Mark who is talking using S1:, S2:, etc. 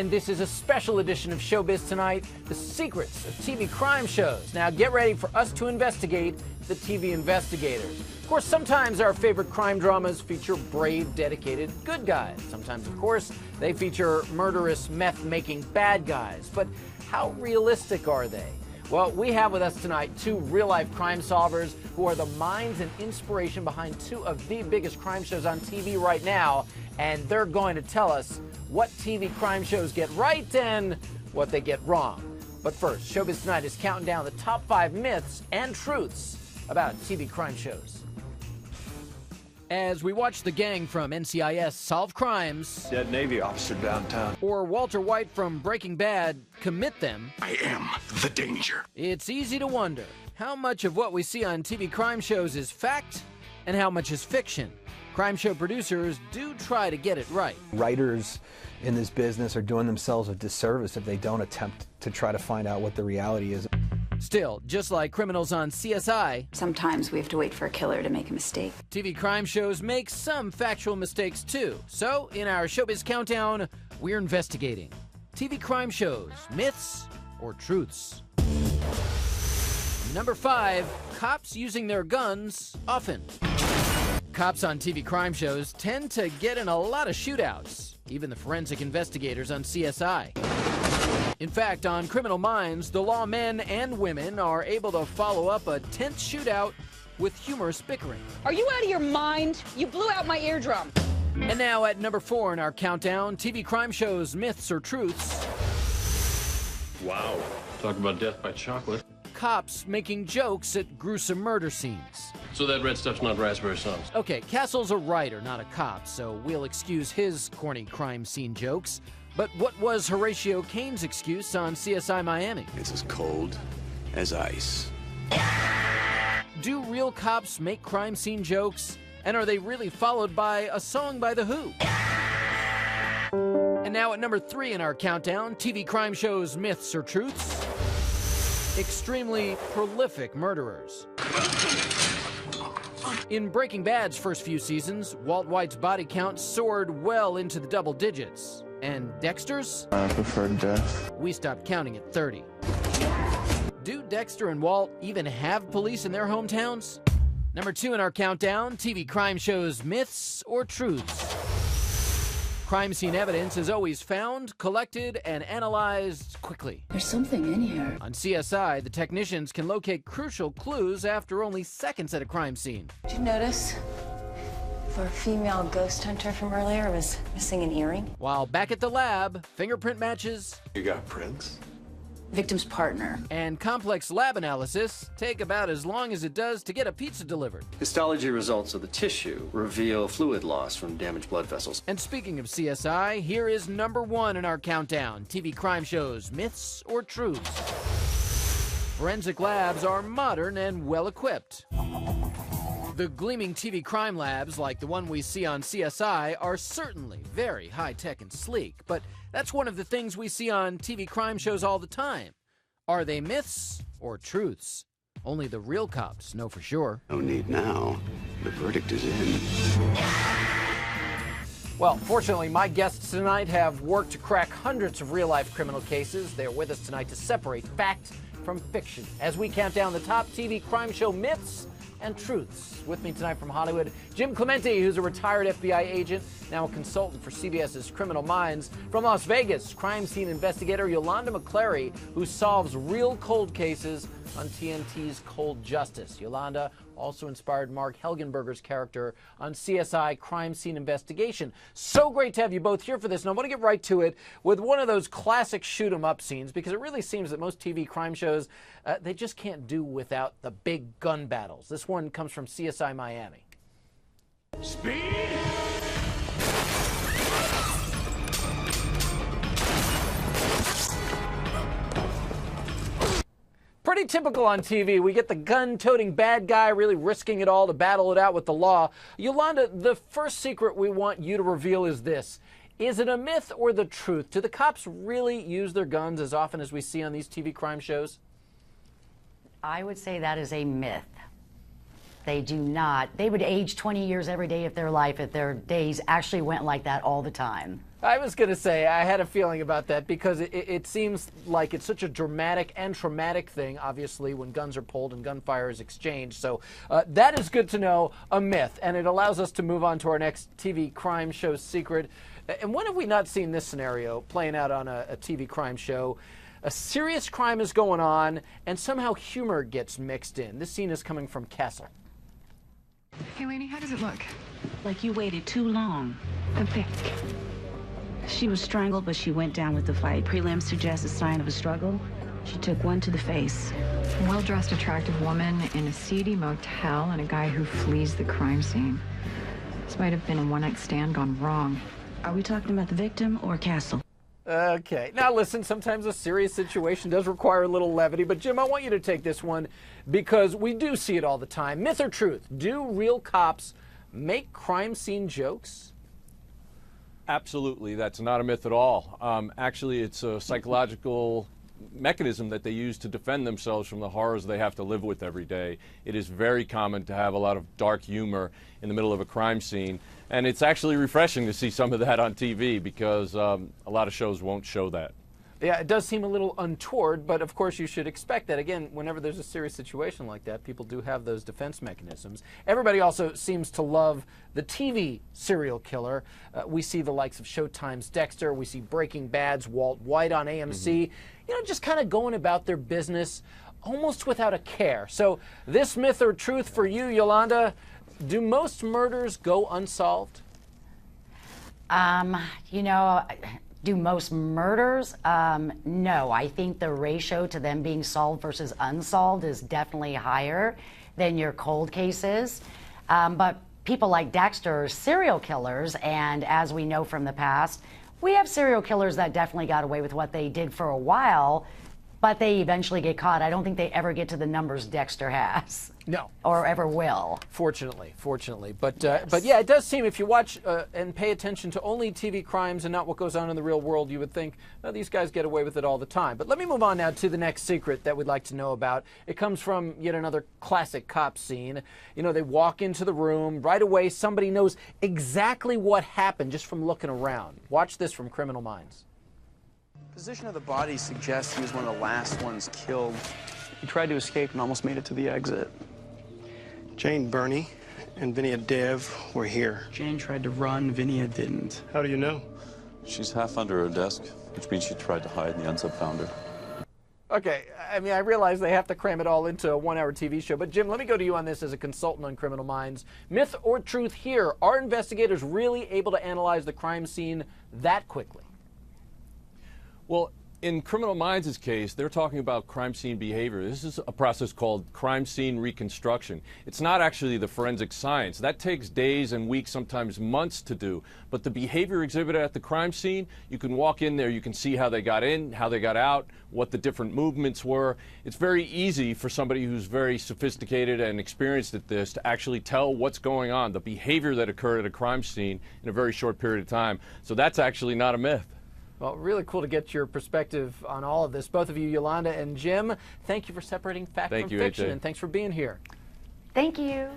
S1: And this is a special edition of Showbiz Tonight, the secrets of TV crime shows. Now get ready for us to investigate the TV investigators. Of course, sometimes our favorite crime dramas feature brave, dedicated good guys. Sometimes, of course, they feature murderous, meth-making bad guys. But how realistic are they? Well, we have with us tonight two real-life crime solvers who are the minds and inspiration behind two of the biggest crime shows on TV right now. And they're going to tell us what TV crime shows get right and what they get wrong. But first, Showbiz Tonight is counting down the top 5 myths and truths about TV crime shows. As we watch the gang from NCIS solve crimes,
S2: dead Navy officer downtown,
S1: or Walter White from Breaking Bad commit them,
S3: I am the danger.
S1: It's easy to wonder how much of what we see on TV crime shows is fact and how much is fiction. Crime show producers do try to get it right.
S4: Writers in this business are doing themselves a disservice if they don't attempt to try to find out what the reality is.
S1: Still, just like criminals on CSI,
S5: sometimes we have to wait for a killer to make a mistake.
S1: TV crime shows make some factual mistakes too. So, in our Showbiz Countdown, we're investigating TV crime shows, myths or truths. Number 5, cops using their guns often. Cops on TV crime shows tend to get in a lot of shootouts, even the forensic investigators on CSI. In fact, on Criminal Minds, the lawmen and women are able to follow up a tense shootout with humorous bickering.
S6: Are you out of your mind? You blew out my eardrum.
S1: And now at number 4 in our countdown, TV crime shows, myths or truths.
S2: wow, talk about death by chocolate.
S1: Cops making jokes at gruesome murder scenes.
S2: So that red stuff's not raspberry sauce.
S1: Okay, Castle's a writer, not a cop, so we'll excuse his corny crime scene jokes. But what was Horatio Cain's excuse on CSI Miami?
S3: It's as cold as ice.
S1: Do real cops make crime scene jokes? And are they really followed by a song by The Who? And now at number 3 in our countdown, TV crime shows, myths or truths. Extremely prolific murderers. In Breaking Bad's first few seasons, Walt White's body count soared well into the double digits. And Dexter's?
S7: I prefer death.
S1: We stopped counting at 30. Do Dexter and Walt even have police in their hometowns? Number 2 in our countdown, TV crime shows, myths or truths. Crime scene evidence is always found, collected, and analyzed quickly.
S5: There's something in here.
S1: On CSI, the technicians can locate crucial clues after only seconds at a crime scene.
S8: Did you notice? For a female ghost hunter from earlier was missing an earring.
S1: While back at the lab, fingerprint matches
S3: You got prints?
S5: Victim's partner.
S1: and complex lab analysis take about as long as it does to get a pizza delivered.
S9: Histology results of the tissue reveal fluid loss from damaged blood vessels.
S1: And speaking of CSI, here is number 1 in our countdown, TV crime shows, myths or truths. Forensic labs are modern and well-equipped. The gleaming TV crime labs, like the one we see on CSI, are certainly very high-tech and sleek, but that's one of the things we see on TV crime shows all the time. Are they myths or truths? Only the real cops know for sure.
S3: No need now. The verdict is in.
S1: Well, fortunately, my guests tonight have worked to crack hundreds of real-life criminal cases. They're with us tonight to separate fact from fiction as we count down the top TV crime show myths and truths. With me tonight from Hollywood, Jim Clemente, who's a retired FBI agent, now a consultant for CBS's Criminal Minds. From Las Vegas, crime scene investigator Yolanda McClary, who solves real cold cases on TNT's Cold Justice. Yolanda also inspired Mark Helgenberger's character on CSI Crime Scene Investigation. So great to have you both here for this, and I want to get right to it with one of those classic shoot-'em-up scenes, because it really seems that most TV crime shows, they just can't do without the big gun battles. This one comes from CSI Miami.
S3: Speed!
S1: Pretty typical on TV. We get the gun-toting bad guy really risking it all to battle it out with the law. Yolanda, the first secret we want you to reveal is this. Is it a myth or the truth? Do the cops really use their guns as often as we see on these TV crime shows?
S10: I would say that is a myth. They do not. They would age 20 years every day of their life if their days actually went like that all the time.
S1: I was going to say, I had a feeling about that because it seems like it's such a dramatic and traumatic thing, obviously, when guns are pulled and gunfire is exchanged. So that is good to know, a myth, and it allows us to move on to our next TV crime show secret. And when have we not seen this scenario playing out on a TV crime show? A serious crime is going on, and somehow humor gets mixed in. This scene is coming from Castle.
S7: Hey, Lainey, how does it look?
S11: Like you waited too long.
S7: Okay.
S11: She was strangled, but she went down with the fight. Prelims suggest a sign of a struggle. She took one to the face.
S7: A well-dressed, attractive woman in a seedy motel and a guy who flees the crime scene. This might have been a one-night stand gone wrong.
S11: Are we talking about the victim or Castle?
S1: Okay. Now listen, sometimes a serious situation does require a little levity, but Jim, I want you to take this one because we do see it all the time. Myth or truth? Do real cops make crime scene jokes?
S12: Absolutely. That's not a myth at all. Actually, it's a psychological mechanism that they use to defend themselves from the horrors they have to live with every day. It is very common to have a lot of dark humor in the middle of a crime scene, and it's actually refreshing to see some of that on TV because a lot of shows won't show that.
S1: Yeah, it does seem a little untoward, but of course you should expect that. Again, whenever there's a serious situation like that, people do have those defense mechanisms. Everybody also seems to love the TV serial killer. We see the likes of Showtime's Dexter. We see Breaking Bad's Walt White on AMC. You know, just kind of going about their business almost without a care. So this myth or truth for you, Yolanda, do most murders go unsolved?
S10: You know, do most murders? No. I think the ratio to them being solved versus unsolved is definitely higher than your cold cases. But people like Dexter are serial killers, and as we know from the past, we have serial killers that definitely got away with what they did for a while, but they eventually get caught. I don't think they ever get to the numbers Dexter has.
S1: No.
S10: Or ever will.
S1: Fortunately. But yeah, it does seem if you watch and pay attention to only TV crimes and not what goes on in the real world, you would think, oh, these guys get away with it all the time. But let me move on now to the next secret that we'd like to know about. It comes from yet another classic cop scene. You know, they walk into the room. Right away, somebody knows exactly what happened just from looking around. Watch this from Criminal Minds.
S13: The position of the body suggests he was one of the last ones killed. He tried to escape and almost made it to the exit.
S14: Jane Burney and Vinia Dev were here.
S13: Jane tried to run, Vinia didn't.
S14: How do you know?
S15: She's half under her desk, which means she tried to hide and the ends up found her.
S1: Okay, I mean, I realize they have to cram it all into a one-hour TV show, but Jim, let me go to you on this as a consultant on Criminal Minds. Myth or truth here, are investigators really able to analyze the crime scene that quickly?
S12: Well, in Criminal Minds' case, they're talking about crime scene behavior. This is a process called crime scene reconstruction. It's not actually the forensic science. That takes days and weeks, sometimes months to do. But the behavior exhibited at the crime scene, you can walk in there, you can see how they got in, how they got out, what the different movements were. It's very easy for somebody who's very sophisticated and experienced at this to actually tell what's going on, the behavior that occurred at a crime scene in a very short period of time. So that's actually not a myth.
S1: Well, really cool to get your perspective on all of this. Both of you, Yolanda and Jim, thank you for separating fact from fiction, and thanks for being here.
S10: Thank you.